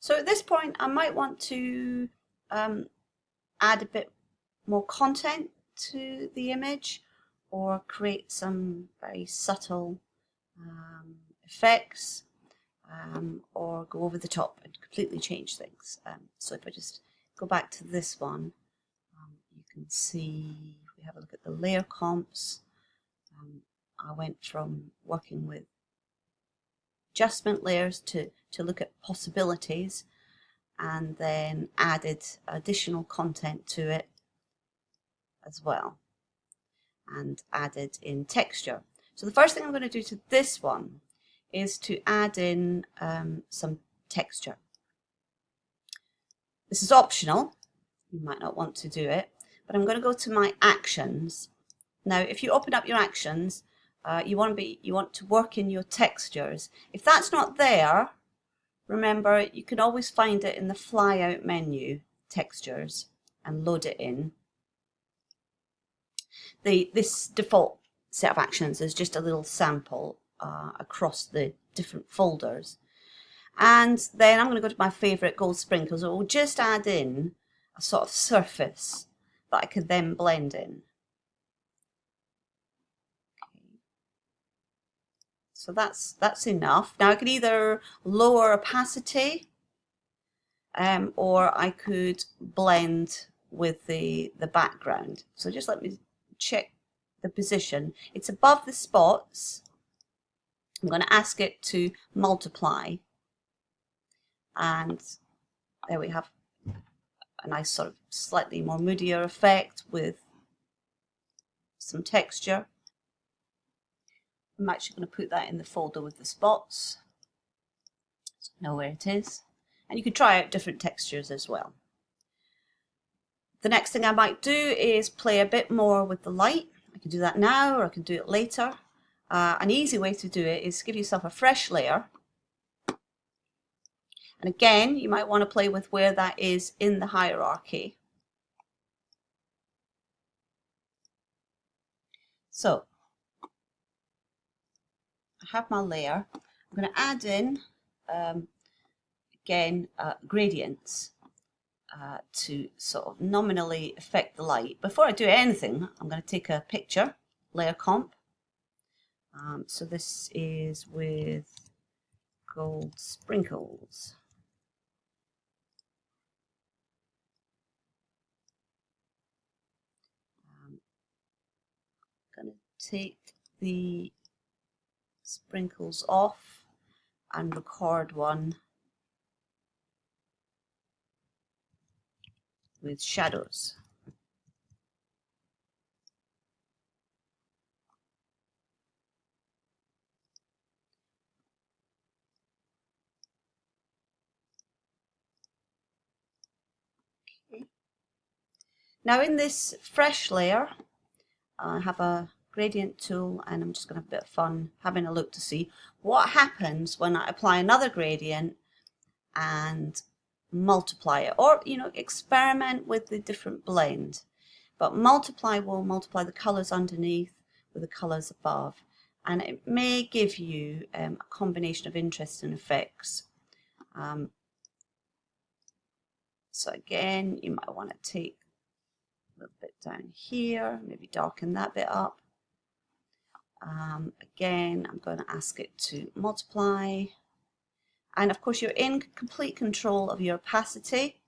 So at this point, I might want to add a bit more content to the image or create some very subtle effects or go over the top and completely change things. So if I just go back to this one, you can see, if we have a look at the layer comps, I went from working with adjustment layers to look at possibilities, and then added additional content to it as well, and added in texture. So the first thing I'm going to do to this one is to add in some texture. This is optional, you might not want to do it, but I'm going to go to my actions. Now if you open up your actions, you want to work in your textures. If that's not there, remember you can always find it in the flyout menu, textures, and load it in. This default set of actions is just a little sample across the different folders. And then I'm going to go to my favorite gold sprinkles. It will just add in a sort of surface that I can then blend in. So that's enough. Now I could either lower opacity or I could blend with the background. So just let me check the position. It's above the spots. I'm going to ask it to multiply, and there we have a nice sort of slightly more moodier effect with some texture. I'm actually going to put that in the folder with the spots, so I know where it is. And you can try out different textures as well. The next thing I might do is play a bit more with the light. I can do that now or I can do it later. An easy way to do it is give yourself a fresh layer. And again, you might want to play with where that is in the hierarchy. So I have my layer. I'm going to add in, again, gradients to sort of nominally affect the light. Before I do anything, I'm going to take a picture, layer comp. So this is with gold sprinkles. I'm going to take the sprinkles off and record one with shadows. Okay. Now in this fresh layer, I have a gradient tool, and I'm just going to have a bit of fun having a look to see what happens when I apply another gradient and multiply it, or experiment with the different blend. But multiply will multiply the colors underneath with the colors above, and it may give you a combination of interesting effects. So again, you might want to take a little bit down here, maybe darken that bit up. Again, I'm going to ask it to multiply. And of course, you're in complete control of your opacity.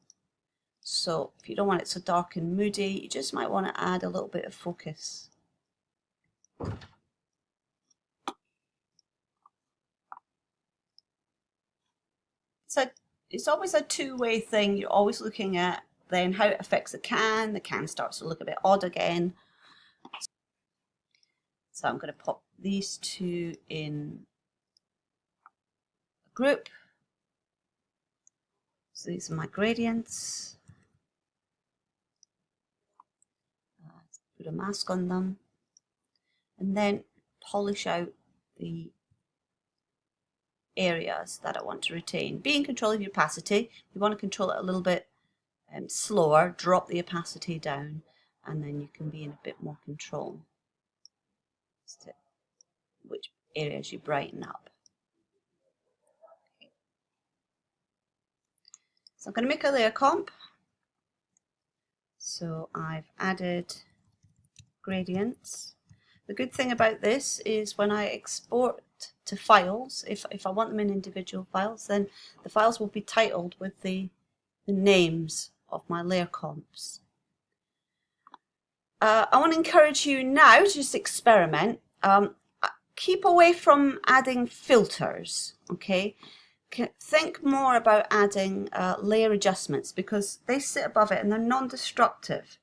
So if you don't want it so dark and moody, you just might want to add a little bit of focus. So it's always a two-way thing. You're always looking at then how it affects the can. The can starts to look a bit odd again. So I'm going to pop these two in a group. So these are my gradients. Put a mask on them, and then polish out the areas that I want to retain. Be in control of your opacity. You want to control it a little bit slower, drop the opacity down, and then you can be in a bit more control as to which areas you brighten up. So I'm going to make a layer comp. So I've added gradients. The good thing about this is when I export to files, if I want them in individual files, then the files will be titled with the names of my layer comps. I want to encourage you now to just experiment. Keep away from adding filters, okay? Think more about adding layer adjustments because they sit above it and they're non-destructive.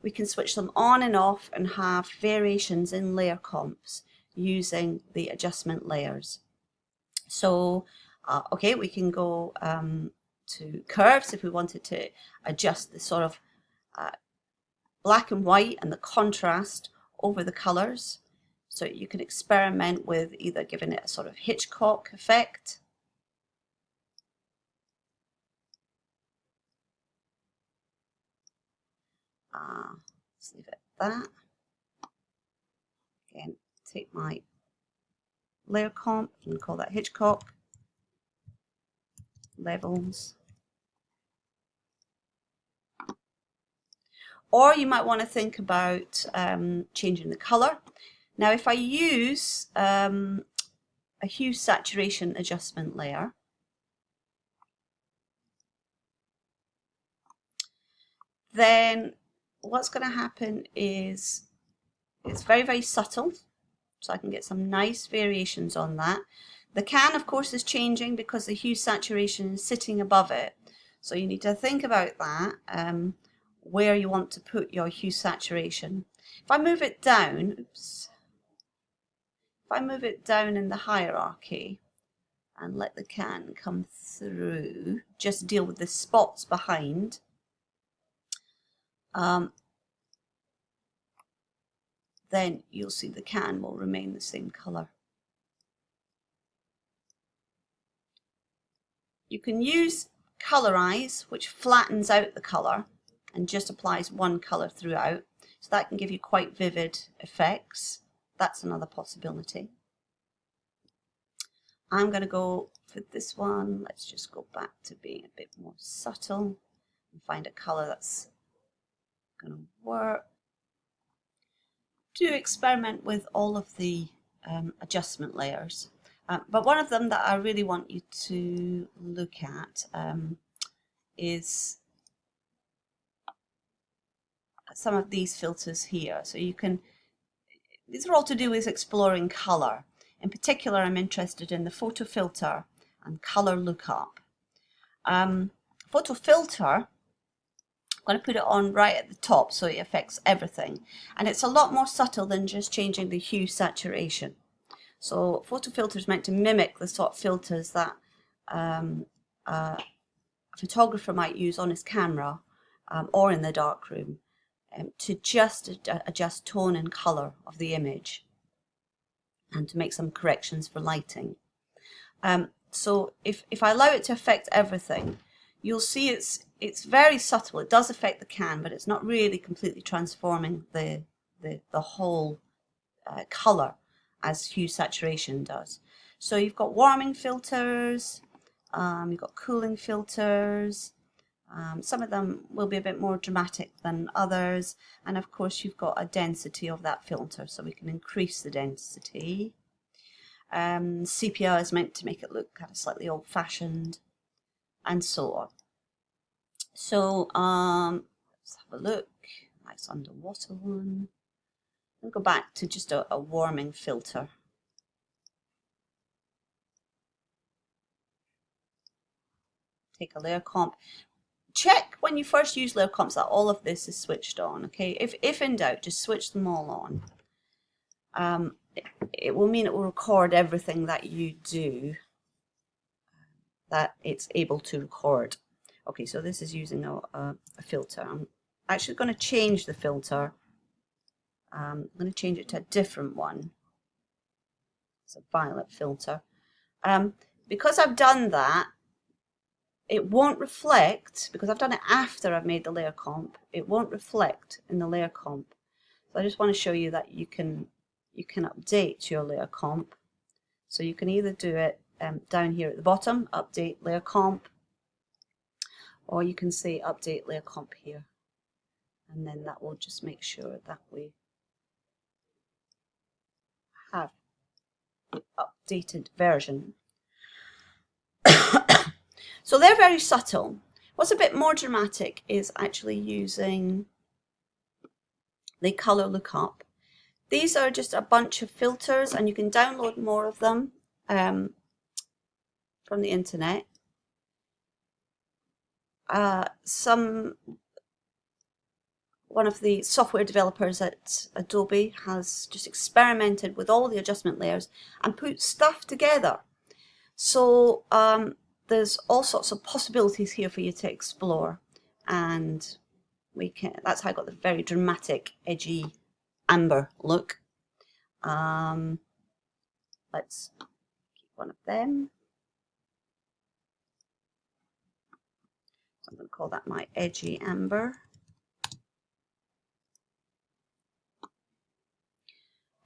We can switch them on and off and have variations in layer comps using the adjustment layers. So, okay, we can go to curves if we wanted to adjust the sort of black and white and the contrast over the colors. So you can experiment with either giving it a sort of Hitchcock effect. Let's leave it at that. Again, take my layer comp and call that Hitchcock. Levels. Or you might want to think about changing the color. Now if I use a hue saturation adjustment layer, then what's going to happen is it's very, very subtle, so I can get some nice variations on that. The can, of course, is changing because the hue saturation is sitting above it, so you need to think about that, where you want to put your hue saturation. If I move it down, oops, if I move it down in the hierarchy and let the can come through, just deal with the spots behind, then you'll see the can will remain the same color. You can use colorize, which flattens out the color and just applies one color throughout. So that can give you quite vivid effects. That's another possibility. I'm going to go for this one. Let's just go back to being a bit more subtle and find a color that's going to work. Do experiment with all of the adjustment layers. But one of them that I really want you to look at is some of these filters here. So you can, these are all to do with exploring color. In particular, I'm interested in the photo filter and color lookup. Photo filter, I'm going to put it on right at the top so it affects everything. And it's a lot more subtle than just changing the hue saturation. So photo filter is meant to mimic the sort of filters that a photographer might use on his camera or in the darkroom to just adjust tone and color of the image and to make some corrections for lighting. So if I allow it to affect everything, you'll see it's very subtle. It does affect the can, but it's not really completely transforming the whole color as hue saturation does. So you've got warming filters, you've got cooling filters. Some of them will be a bit more dramatic than others, and of course you've got a density of that filter, so we can increase the density. Sepia is meant to make it look kind of slightly old-fashioned, and so on. So let's have a look. Nice underwater one. I'll go back to just a warming filter. Take a layer comp. Check when you first use layer comps that all of this is switched on, okay? If in doubt, just switch them all on. It will mean it will record everything that you do, that it's able to record. Okay, so this is using a filter. I'm actually going to change the filter. I'm going to change it to a different one. It's a violet filter. Because I've done that, it won't reflect, because I've done it after I've made the layer comp, it won't reflect in the layer comp. So I just want to show you that you can update your layer comp. So you can either do it down here at the bottom, update layer comp, or you can say update layer comp here, and then that will just make sure that we have the updated version. So they're very subtle. What's a bit more dramatic is actually using the color lookup. These are just a bunch of filters, and you can download more of them from the internet. One of the software developers at Adobe has just experimented with all the adjustment layers and put stuff together. So there's all sorts of possibilities here for you to explore, and that's how I got the very dramatic, edgy amber look. Let's keep one of them. So I'm going to call that my edgy amber.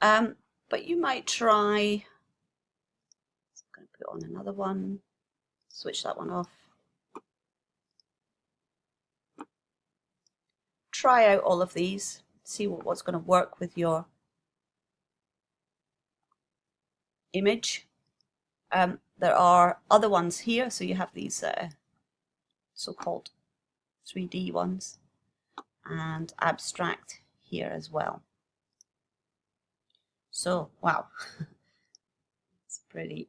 But you might try, I'm going to put on another one, switch that one off. Try out all of these, see what's going to work with your image. There are other ones here, so you have these so-called 3D ones, and abstract here as well. So, wow, it's pretty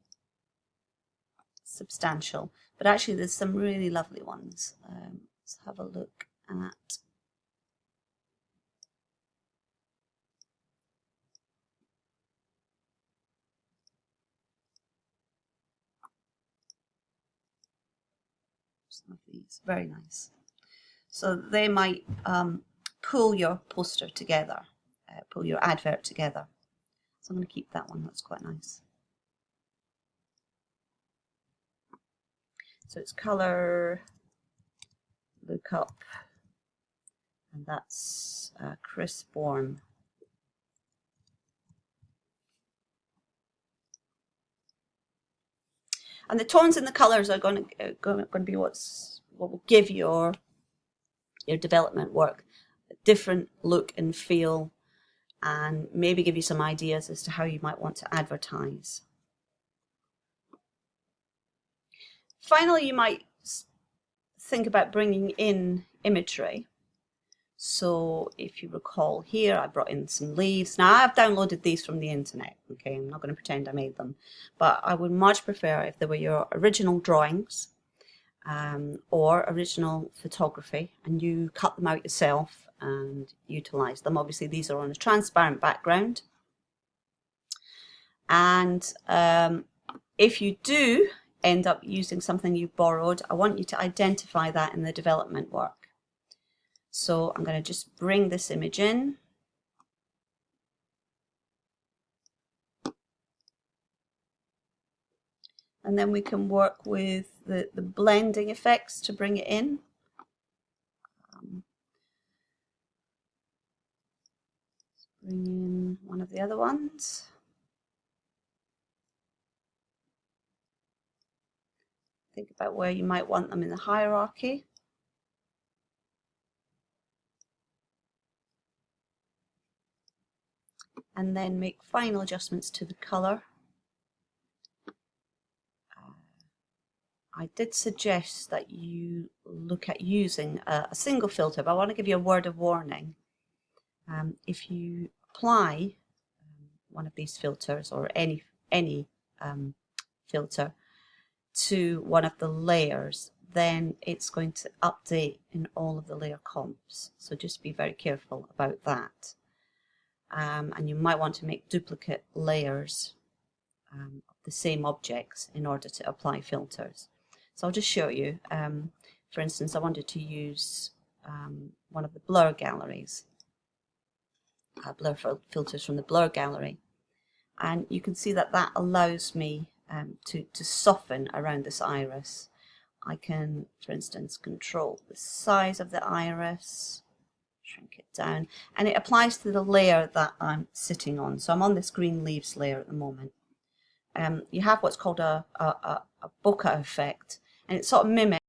substantial. But actually there's some really lovely ones. Let's have a look at some of these. Very nice. So they might pull your poster together, pull your advert together. So I'm going to keep that one, that's quite nice. So it's color lookup, and that's Chris Bourne. And the tones and the colors are going to be what will give your development work a different look and feel, and maybe give you some ideas as to how you might want to advertise. Finally, you might think about bringing in imagery. So if you recall here, I brought in some leaves. Now I've downloaded these from the internet, okay? I'm not going to pretend I made them, but I would much prefer if they were your original drawings or original photography, and you cut them out yourself and utilize them. Obviously these are on a transparent background, and if you do end up using something you borrowed, I want you to identify that in the development work. So I'm going to just bring this image in. And then we can work with the blending effects to bring it in. Bring in one of the other ones. Think about where you might want them in the hierarchy. And then make final adjustments to the color. I did suggest that you look at using a single filter, but I want to give you a word of warning. If you apply one of these filters, or any filter, to one of the layers, then it's going to update in all of the layer comps. So just be very careful about that. And you might want to make duplicate layers of the same objects in order to apply filters. So I'll just show you. For instance, I wanted to use one of the blur galleries, blur filters from the blur gallery, and you can see that that allows me to soften around this iris. I can, for instance, control the size of the iris, shrink it down, and it applies to the layer that I'm sitting on. So I'm on this green leaves layer at the moment. You have what's called a bokeh effect, and it sort of mimics